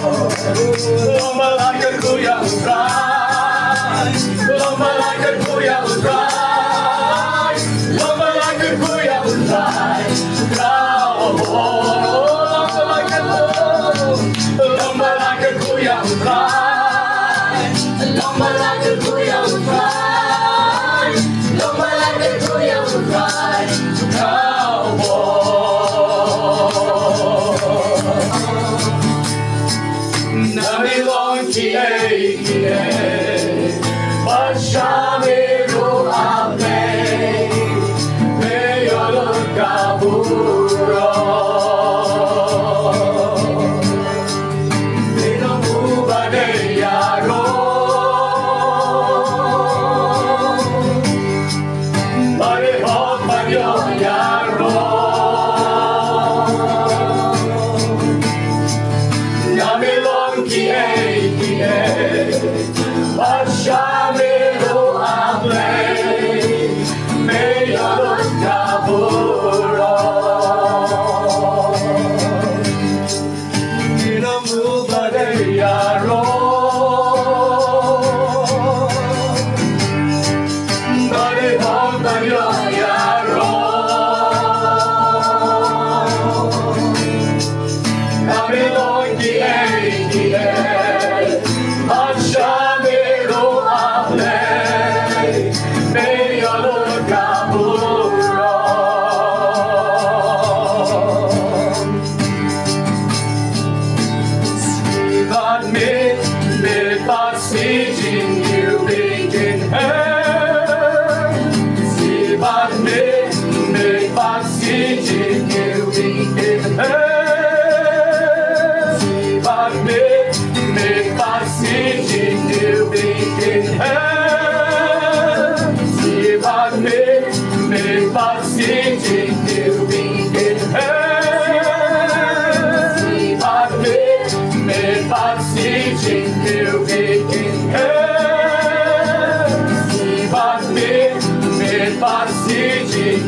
Love me like a kuya cry. Love me like a kuya cry. Love me like a kuya cry. Love me like a love me like a kuya cry. Love me like a kuya cry. Love me like a kuya cry. Namilong kiye Pashamiru ame Meyolong kaburo Minamubade yaro Marihok panyo yaro Namilong kiye Pashamiru ame Meyolong kaburo Minamubade yaro Marihok panyo yaro Namilong kiye Pashamiru ame Meyolong kaburo Sibat mit pagsijin ubigin Sibat mit pagsijin ubigin Sibat mit pagsijin ubigin Sibat mit pagsijin ubigin Sibat mit pagsijin ubigin Sibat mit pagsijin